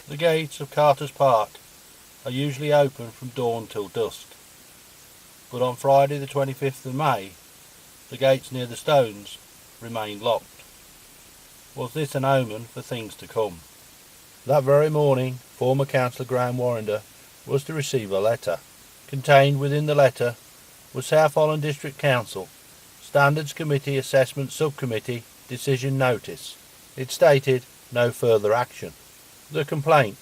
The gates of Carter's Park are usually open from dawn till dusk, but on Friday the 25th of May, the gates near the stones remained locked. Was this an omen for things to come? That very morning, former Councillor Graham Warrender was to receive a letter. Contained within the letter was South Holland District Council Standards Committee Assessment Subcommittee Decision Notice. It stated no further action. The complaint.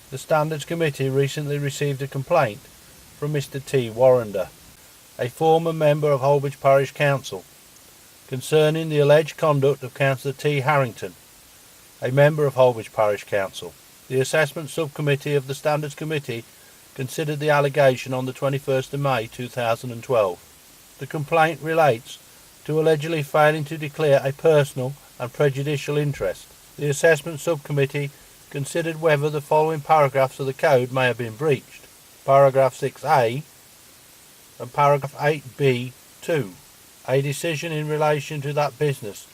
The Standards Committee recently received a complaint from Mr. T. Warrender, a former member of Holbeach Parish Council, concerning the alleged conduct of Councillor T. Harrington, a member of Holbeach Parish Council. The Assessment Subcommittee of the Standards Committee considered the allegation on the 21st of May 2012. The complaint relates to allegedly failing to declare a personal and prejudicial interest. The Assessment Subcommittee considered whether the following paragraphs of the Code may have been breached. Paragraph 6A and Paragraph 8B(2). A decision in relation to that business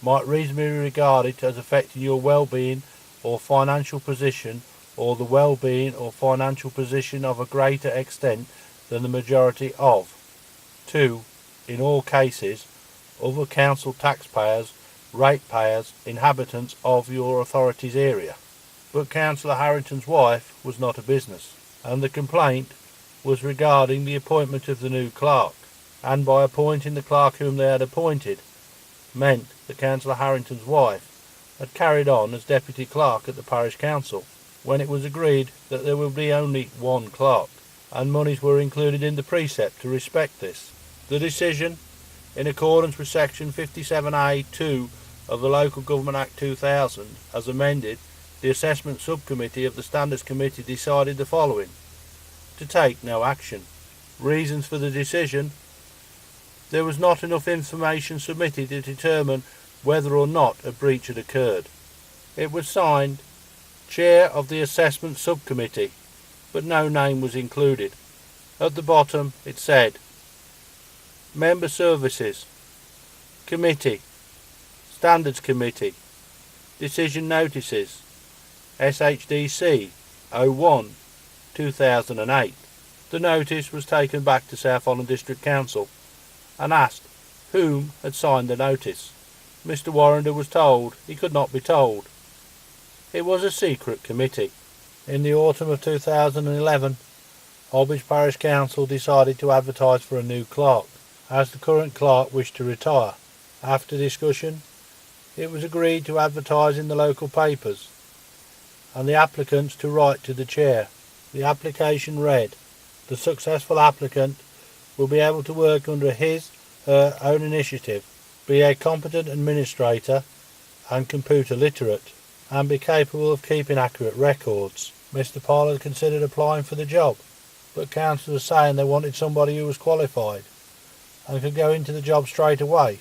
might reasonably be regarded as affecting your well-being or financial position, or the well-being or financial position of a greater extent than the majority of 2. In all cases, other council taxpayers, ratepayers, inhabitants of your authority's area. But Councillor Harrington's wife was not a business, and the complaint was regarding the appointment of the new clerk, and by appointing the clerk whom they had appointed meant that Councillor Harrington's wife had carried on as deputy clerk at the parish council, when it was agreed that there would be only one clerk, and monies were included in the precept to respect this. The decision, in accordance with section 57A(2) of the Local Government Act 2000, as amended, the Assessment Subcommittee of the Standards Committee decided the following: to take no action. Reasons for the decision: there was not enough information submitted to determine whether or not a breach had occurred. It was signed Chair of the Assessment Subcommittee, but no name was included. At the bottom it said Member Services, Committee, Standards Committee, Decision Notices, SHDC 01/2008. The notice was taken back to South Holland District Council and asked whom had signed the notice. Mr. Warrender was told he could not be told. It was a secret committee. In the autumn of 2011, Holbeach Parish Council decided to advertise for a new clerk, as the current clerk wished to retire. After discussion, it was agreed to advertise in the local papers, and the applicants to write to the chair. The application read: the successful applicant will be able to work under his/her own initiative, be a competent administrator and computer literate, and be capable of keeping accurate records. Mr. Pollard considered applying for the job, but council was saying they wanted somebody who was qualified and could go into the job straight away.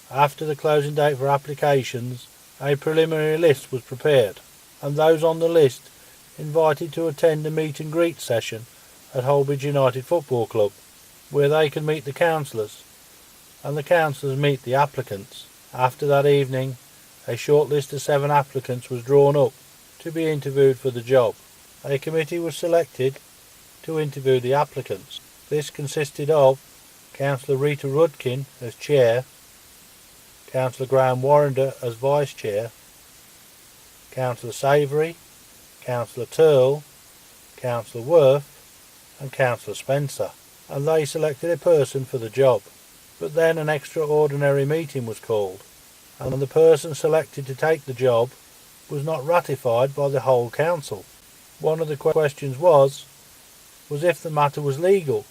After the closing date for applications, a preliminary list was prepared, and those on the list invited to attend a meet and greet session at Holbeach United Football Club, where they could meet the councillors and the councillors meet the applicants. After that evening, a short list of 7 applicants was drawn up to be interviewed for the job. A committee was selected to interview the applicants. This consisted of Councillor Rita Rudkin as chair, Councillor Graham Warrender as vice chair, Councillor Savoury, Councillor Turl, Councillor Worth and Councillor Spencer, and they selected a person for the job. But then an extraordinary meeting was called, and the person selected to take the job was not ratified by the whole council. One of the questions was if the matter was legal,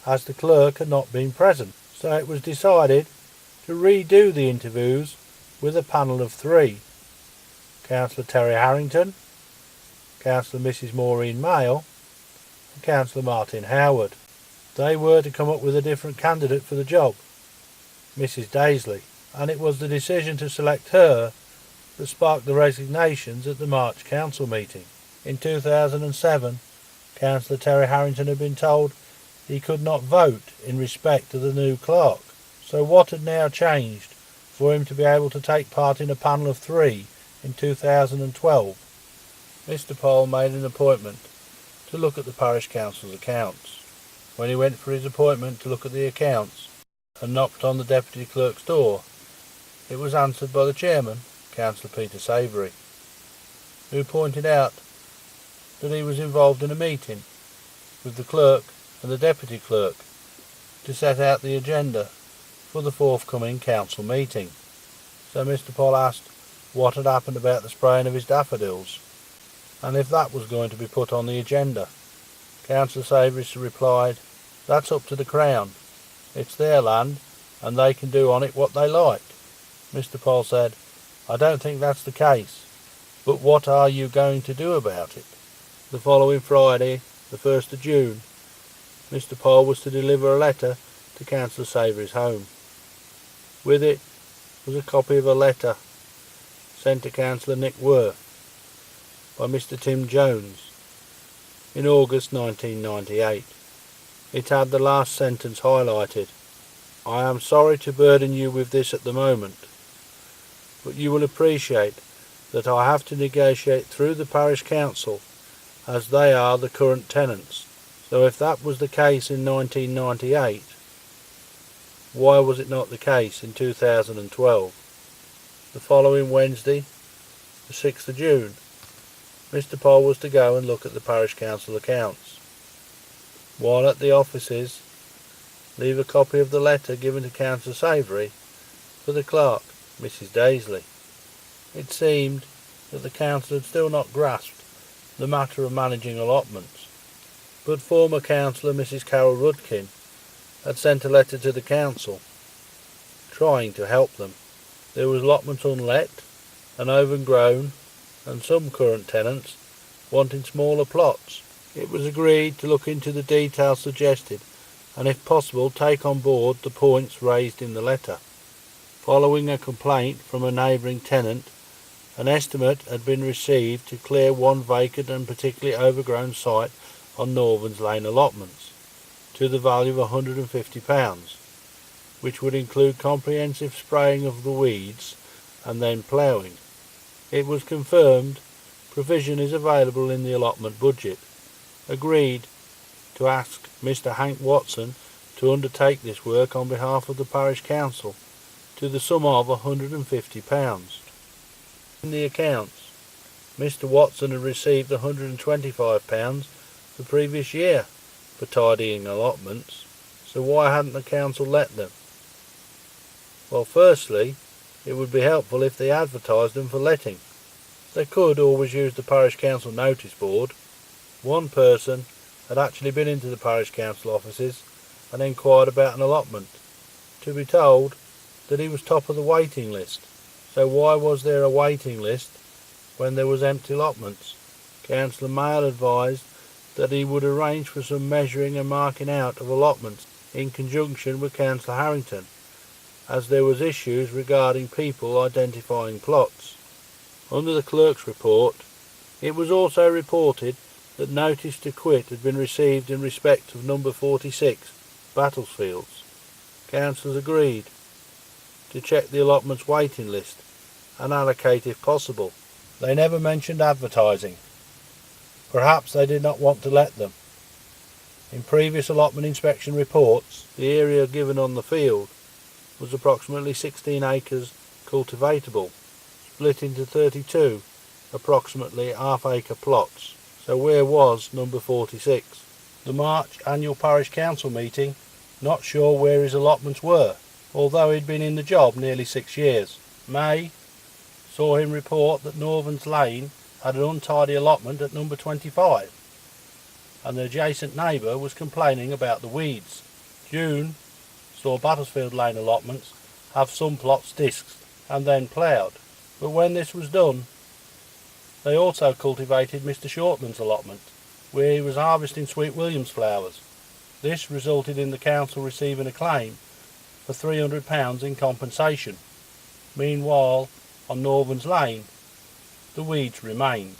as the clerk had not been present. So it was decided to redo the interviews with a panel of 3. Councillor Terry Harrington, Councillor Mrs. Maureen Mayle and Councillor Martin Howard. They were to come up with a different candidate for the job, Mrs. Daisley, and it was the decision to select her that sparked the resignations at the March council meeting. In 2007, Councillor Terry Harrington had been told he could not vote in respect to the new clerk. So what had now changed for him to be able to take part in a panel of 3 in 2012? Mr. Pole made an appointment to look at the parish council's accounts. When he went for his appointment to look at the accounts and knocked on the deputy clerk's door, it was answered by the chairman, Councillor Peter Savoury, who pointed out that he was involved in a meeting with the clerk and the deputy clerk to set out the agenda for the forthcoming council meeting. So Mr. Pole asked what had happened about the spraying of his daffodils, and if that was going to be put on the agenda. Councillor Savoury replied, "That's up to the Crown. It's their land, and they can do on it what they like." Mr. Pole said, "I don't think that's the case, but what are you going to do about it?" The following Friday, the 1st of June, Mr. Pole was to deliver a letter to Councillor Savoury's home. With it was a copy of a letter sent to Councillor Nick Worth by Mr. Tim Jones in August 1998. It had the last sentence highlighted. "I am sorry to burden you with this at the moment, but you will appreciate that I have to negotiate through the parish council as they are the current tenants. So if that was the case in 1998, why was it not the case in 2012? The following Wednesday, the 6th of June, Mr. Pole was to go and look at the parish council accounts. While at the offices, leave a copy of the letter given to Councillor Savoury for the clerk, Mrs. Daisley. It seemed that the council had still not grasped the matter of managing allotments, but former councillor Mrs. Carol Rudkin had sent a letter to the council trying to help them. There was allotments unlet and overgrown, and some current tenants wanting smaller plots. It was agreed to look into the details suggested and if possible take on board the points raised in the letter. Following a complaint from a neighbouring tenant, an estimate had been received to clear one vacant and particularly overgrown site on Northern's Lane allotments to the value of £150, which would include comprehensive spraying of the weeds and then ploughing. It was confirmed provision is available in the allotment budget. Agreed to ask Mr. Hank Watson to undertake this work on behalf of the parish council to the sum of £150. In the accounts, Mr. Watson had received £125 the previous year for tidying allotments, so why hadn't the council let them? Well, firstly, it would be helpful if they advertised them for letting. They could always use the parish council notice board. One person had actually been into the parish council offices and inquired about an allotment, to be told that he was top of the waiting list. So why was there a waiting list when there was empty allotments? Councillor Mayle advised that he would arrange for some measuring and marking out of allotments in conjunction with Councillor Harrington, as there was issues regarding people identifying plots. Under the clerk's report, it was also reported that notice to quit had been received in respect of number 46, Battlefields. Councillors agreed to check the allotment's waiting list and allocate if possible. They never mentioned advertising. Perhaps they did not want to let them. In previous allotment inspection reports, the area given on the field was approximately 16 acres cultivatable, split into 32 approximately half-acre plots. So where was number 46? The March annual parish council meeting, not sure where his allotments were, although he'd been in the job nearly 6 years. May saw him report that Northern's Lane had an untidy allotment at number 25, and the adjacent neighbour was complaining about the weeds. June saw Battlefield Lane allotments have some plots disked and then ploughed, but when this was done, they also cultivated Mr. Shortland's allotment, where he was harvesting Sweet Williams flowers. This resulted in the council receiving a claim for £300 in compensation. Meanwhile, on Northern's Lane, the weeds remained.